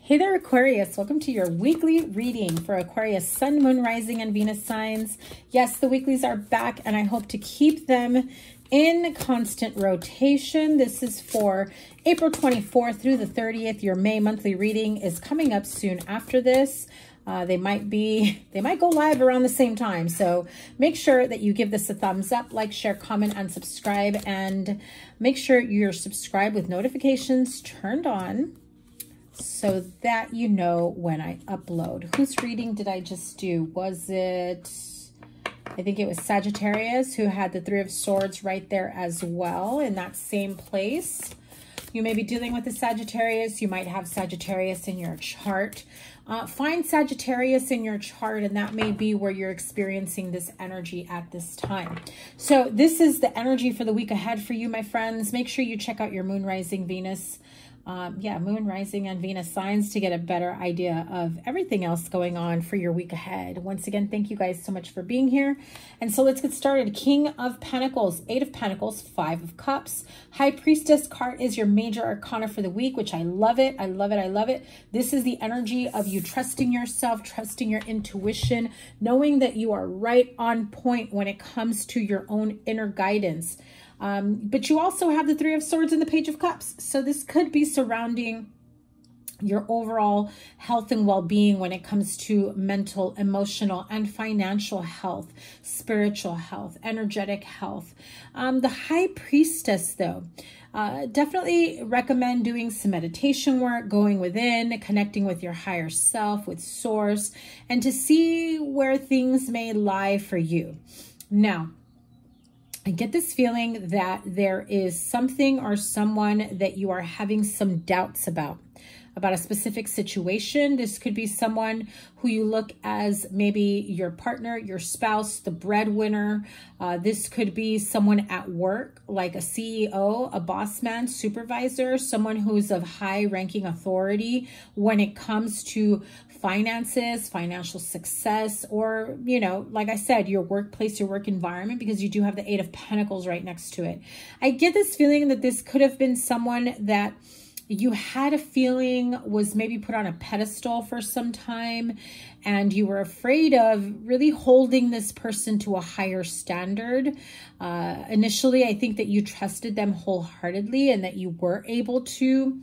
Hey there, Aquarius. Welcome to your weekly reading for Aquarius Sun, Moon, Rising, and Venus signs. Yes, the weeklies are back, and I hope to keep them in constant rotation. This is for April 24th through the 30th. Your May monthly reading is coming up soon after this. They might go live around the same time. So make sure that you give this a thumbs up, like, share, comment, and subscribe. And make sure you're subscribed with notifications turned on so that you know when I upload. Whose reading did I just do? Was it, I think it was Sagittarius, who had the Three of Swords right there as well in that same place. You may be dealing with a Sagittarius. You might have Sagittarius in your chart. Find Sagittarius in your chart, and that may be where you're experiencing this energy at this time. So this is the energy for the week ahead for you, my friends. Make sure you check out your Moon, Rising, Venus. Moon, Rising, and Venus signs to get a better idea of everything else going on for your week ahead. Once again, thank you guys so much for being here. And so let's get started. King of Pentacles, Eight of Pentacles, Five of Cups. High Priestess card is your major arcana for the week, which I love it. I love it. I love it. This is the energy of you trusting yourself, trusting your intuition, knowing that you are right on point when it comes to your own inner guidance. But you also have the Three of Swords and the Page of Cups. So this could be surrounding your overall health and well-being when it comes to mental, emotional, and financial health, spiritual health, energetic health. The High Priestess, though, definitely recommend doing some meditation work, going within, connecting with your higher self, with Source, and to see where things may lie for you. Now, I get this feeling that there is something or someone that you are having some doubts about a specific situation. This could be someone who you look as maybe your partner, your spouse, the breadwinner. This could be someone at work, like a CEO, a boss man, supervisor, someone who's of high ranking authority when it comes to finances, financial success, or, you know, like I said, your workplace, your work environment, because you do have the Eight of Pentacles right next to it. I get this feeling that this could have been someone that you had a feeling was maybe put on a pedestal for some time, and you were afraid of really holding this person to a higher standard. Initially, I think that you trusted them wholeheartedly and that you were able to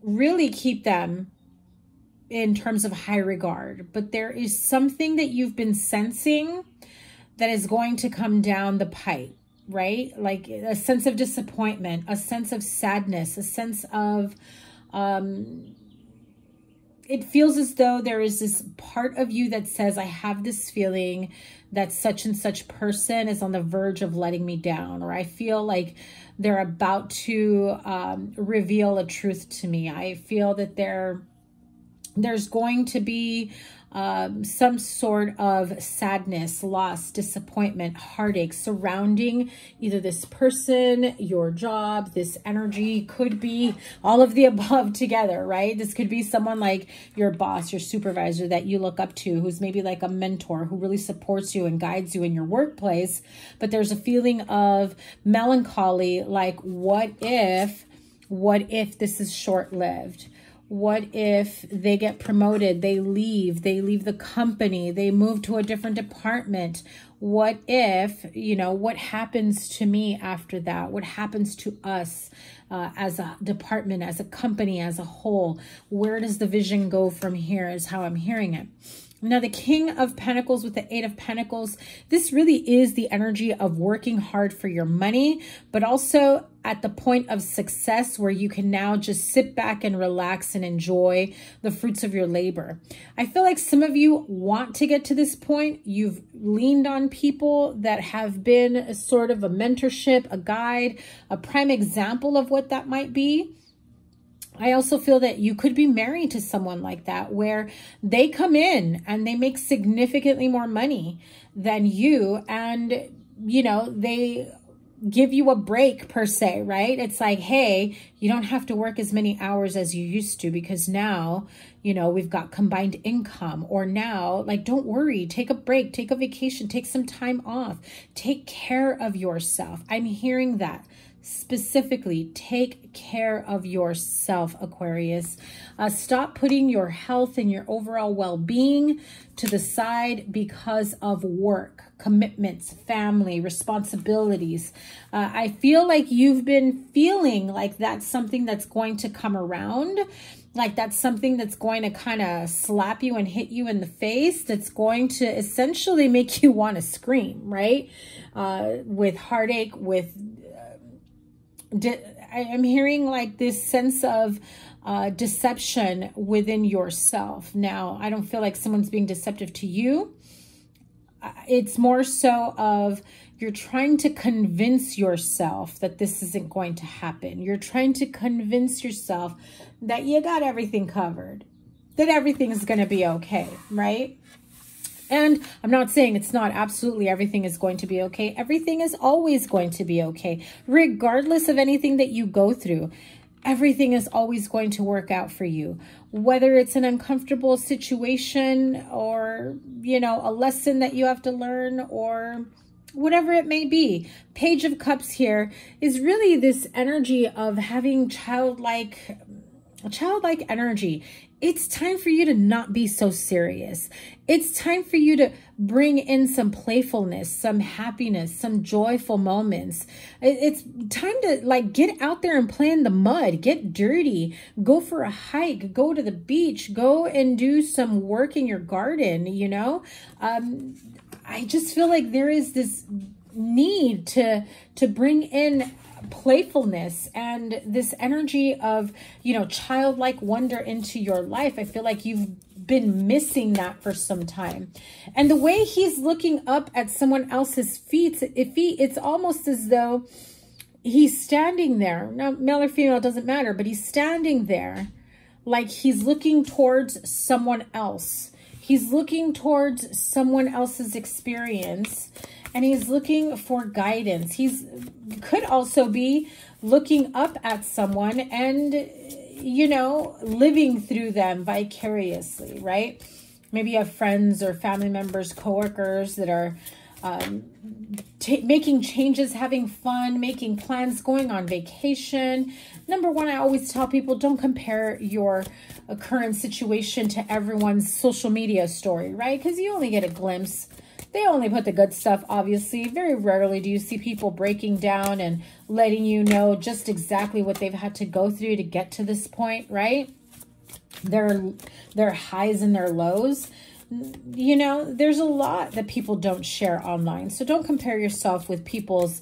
really keep them in terms of high regard. But there is something that you've been sensing that is going to come down the pipe, right? Like a sense of disappointment, a sense of sadness, a sense of, it feels as though there is this part of you that says, I have this feeling that such and such person is on the verge of letting me down, or I feel like they're about to reveal a truth to me. I feel that there's going to be some sort of sadness, loss, disappointment, heartache surrounding either this person, your job. This energy could be all of the above together, right? This could be someone like your boss, your supervisor that you look up to, who's maybe like a mentor who really supports you and guides you in your workplace. But there's a feeling of melancholy, like what if this is short-lived? What if they get promoted, they leave the company, they move to a different department? What if, you know, what happens to me after that? What happens to us as a department, as a company, as a whole? Where does the vision go from here is how I'm hearing it. Now, the King of Pentacles with the Eight of Pentacles, this really is the energy of working hard for your money, but also at the point of success where you can now just sit back and relax and enjoy the fruits of your labor. I feel like some of you want to get to this point. You've leaned on people that have been a sort of a mentorship, a guide, a prime example of what that might be. I also feel that you could be married to someone like that, where they come in and they make significantly more money than you, and, you know, they give you a break per se, right? It's like, hey, you don't have to work as many hours as you used to because now, you know, we've got combined income. Or now, like, don't worry, take a break, take a vacation, take some time off, take care of yourself. I'm hearing that. specifically, take care of yourself, Aquarius. Stop putting your health and your overall well-being to the side because of work, commitments, family, responsibilities. I feel like you've been feeling like that's something that's going to come around, like that's something that's going to kind of slap you and hit you in the face, that's going to essentially make you want to scream, right? With heartache, with... I'm hearing like this sense of deception within yourself. Now, I don't feel like someone's being deceptive to you. It's more so of you're trying to convince yourself that this isn't going to happen. You're trying to convince yourself that you got everything covered, that everything is going to be okay, right? And I'm not saying it's not. Absolutely everything is going to be okay. Everything is always going to be okay. Regardless of anything that you go through, everything is always going to work out for you. Whether it's an uncomfortable situation or, you know, a lesson that you have to learn or whatever it may be. Page of Cups here is really this energy of having childlike energy. It's time for you to not be so serious. It's time for you to bring in some playfulness, some happiness, some joyful moments. It's time to like get out there and play in the mud, get dirty, go for a hike, go to the beach, go and do some work in your garden, you know? I just feel like there is this need to bring in playfulness and this energy of, you know, childlike wonder into your life. I feel like you've been missing that for some time. And the way he's looking up at someone else's feet, it's almost as though he's standing there. Now, male or female, it doesn't matter, but he's standing there like he's looking towards someone else. He's looking towards someone else's experience. And he's looking for guidance. He's could also be looking up at someone and, you know, living through them vicariously, right? Maybe you have friends or family members, coworkers that are making changes, having fun, making plans, going on vacation. Number one, I always tell people, don't compare your current situation to everyone's social media story, right? Because you only get a glimpse. They only put the good stuff, obviously. Very rarely do you see people breaking down and letting you know just exactly what they've had to go through to get to this point, right? Their highs and their lows. You know, there's a lot that people don't share online. So don't compare yourself with people's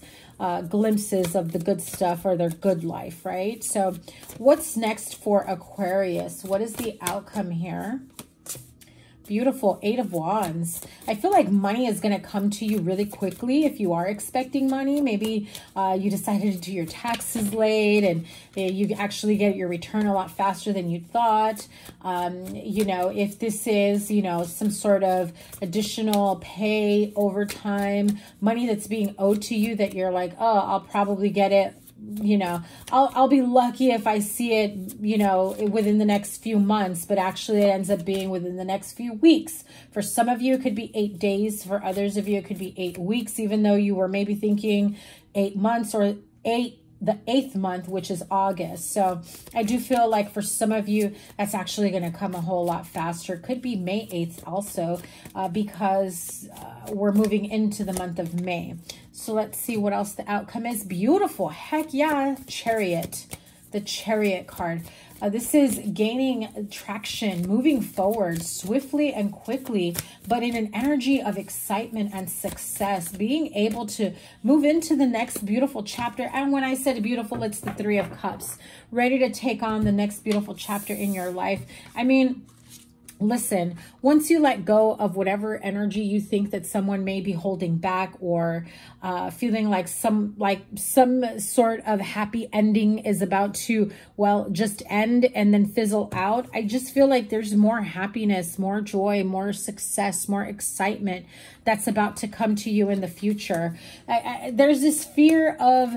glimpses of the good stuff or their good life, right? So what's next for Aquarius? What is the outcome here? Beautiful. 8 of Wands. I feel like money is going to come to you really quickly if you are expecting money. Maybe you decided to do your taxes late and you actually get your return a lot faster than you thought. You know, if this is, you know, some sort of additional pay, overtime, money that's being owed to you that you're like, oh, I'll probably get it. You know, I'll be lucky if I see it, you know, within the next few months, but actually it ends up being within the next few weeks. For some of you, it could be 8 days. For others of you, it could be 8 weeks, even though you were maybe thinking 8 months or the 8th month, which is August. So I do feel like for some of you, that's actually going to come a whole lot faster. Could be May 8th also, because we're moving into the month of May. So let's see what else the outcome is. Beautiful. Heck yeah. Chariot. The Chariot card. This is gaining traction, moving forward swiftly and quickly, but in an energy of excitement and success, being able to move into the next beautiful chapter. And when I said beautiful, it's the 3 of Cups, ready to take on the next beautiful chapter in your life. I mean, listen, once you let go of whatever energy you think that someone may be holding back or feeling like some sort of happy ending is about to, well, just end and then fizzle out, I just feel like there's more happiness, more joy, more success, more excitement that's about to come to you in the future. There's this fear of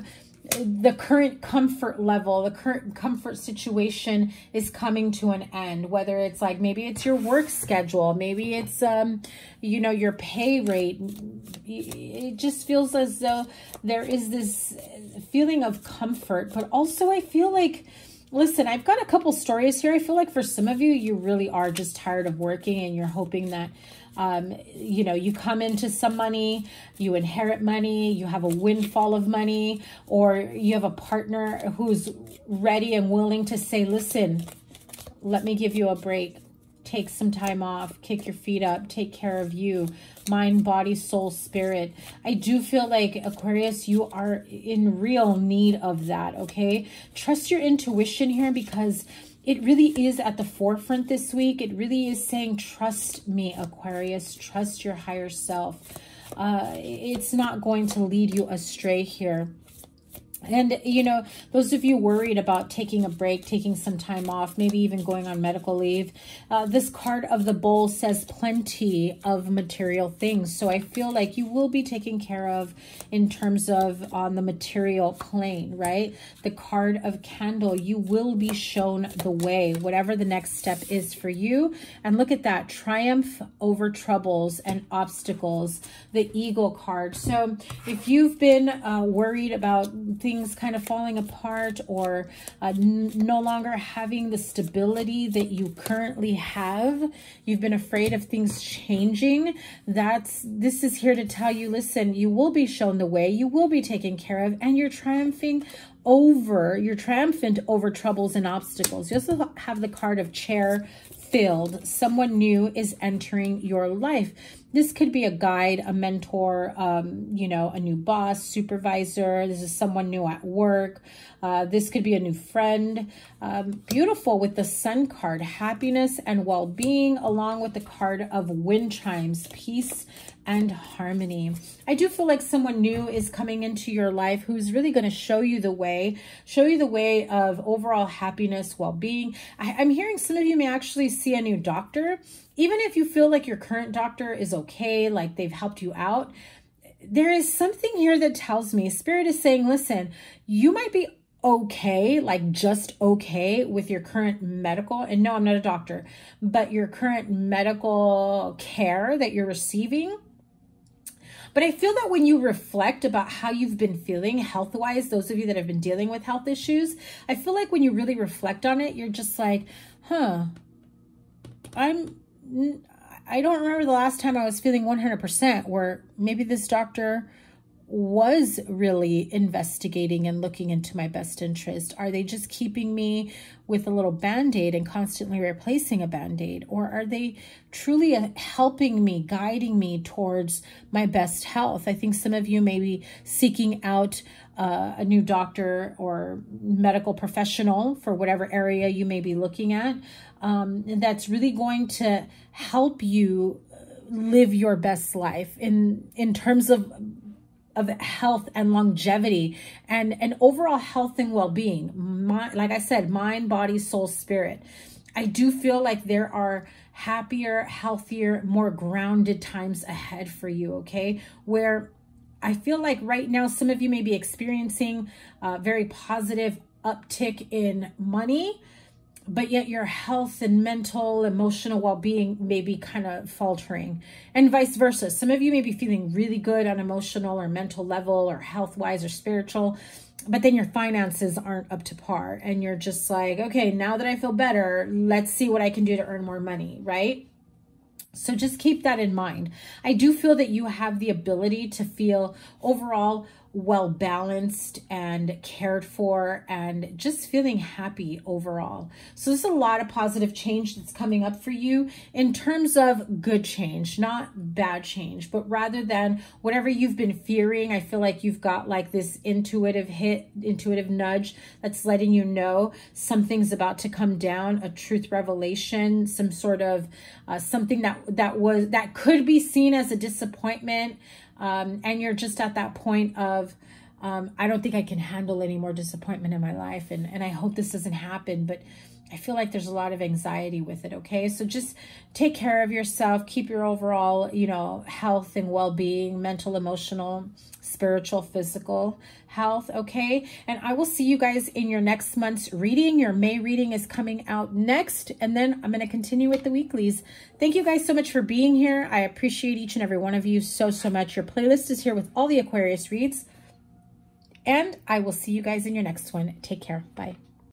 the current comfort level, the current comfort situation is coming to an end, whether it's like, maybe it's your work schedule, maybe it's, you know, your pay rate. It just feels as though there is this feeling of comfort, but also I feel like, listen, I've got a couple stories here. I feel like for some of you, you really are just tired of working and you're hoping that, you know, you come into some money, you inherit money, you have a windfall of money, or you have a partner who's ready and willing to say, listen, let me give you a break. Take some time off, kick your feet up, take care of you, mind, body, soul, spirit. I do feel like, Aquarius, you are in real need of that, okay? Trust your intuition here, because it really is at the forefront this week. It really is saying, trust me, Aquarius, trust your higher self. It's not going to lead you astray here. And, you know, those of you worried about taking a break, taking some time off, maybe even going on medical leave, this card of the Bull says plenty of material things. So I feel like you will be taken care of in terms of on the material plane, right? The card of Candle, you will be shown the way, whatever the next step is for you. And look at that, triumph over troubles and obstacles, the Eagle card. So if you've been worried about things kind of falling apart, or no longer having the stability that you currently have, you've been afraid of things changing, this is here to tell you, listen, you will be shown the way, you will be taken care of, and you're triumphant over troubles and obstacles. You also have the card of Chair filled. Someone new is entering your life. This could be a guide, a mentor, you know, a new boss, supervisor. This is someone new at work. This could be a new friend. Beautiful with the Sun card, happiness and well-being, along with the card of wind chimes, peace and harmony. I do feel like someone new is coming into your life who's really going to show you the way of overall happiness, well-being. I'm hearing some of you may actually see a new doctor. Even if you feel like your current doctor is okay, like they've helped you out, there is something here that tells me Spirit is saying, listen, you might be okay, like just okay with your current medical, and no, I'm not a doctor, but your current medical care that you're receiving. But I feel that when you reflect about how you've been feeling health-wise, those of you that have been dealing with health issues, I feel like when you really reflect on it, you're just like, huh, I don't remember the last time I was feeling 100%, where maybe this doctor was really investigating and looking into my best interest. Are they just keeping me with a little band-aid and constantly replacing a band-aid? Or are they truly helping me, guiding me towards my best health? I think some of you may be seeking out a new doctor or medical professional for whatever area you may be looking at. And that's really going to help you live your best life in terms of health and longevity and overall health and well-being. Like I said, mind, body, soul, spirit. I do feel like there are happier, healthier, more grounded times ahead for you, okay? Where I feel like right now, some of you may be experiencing a very positive uptick in money, but yet your health and mental, emotional well-being may be kind of faltering, and vice versa. Some of you may be feeling really good on emotional or mental level or health-wise or spiritual, but then your finances aren't up to par. And you're just like, okay, now that I feel better, let's see what I can do to earn more money, right? So just keep that in mind. I do feel that you have the ability to feel overall well-balanced and cared for and just feeling happy overall. So there's a lot of positive change that's coming up for you in terms of good change, not bad change, but rather than whatever you've been fearing. I feel like you've got like this intuitive nudge that's letting you know something's about to come down, a truth revelation, some sort of something that could be seen as a disappointment. And you're just at that point of I don't think I can handle any more disappointment in my life. And I hope this doesn't happen, but I feel like there's a lot of anxiety with it, okay? So just take care of yourself. Keep your overall, you know, health and well-being, mental, emotional, spiritual, physical health, okay? And I will see you guys in your next month's reading. Your May reading is coming out next, and then I'm going to continue with the weeklies. Thank you guys so much for being here. I appreciate each and every one of you so much. Your playlist is here with all the Aquarius reads, and I will see you guys in your next one. Take care. Bye.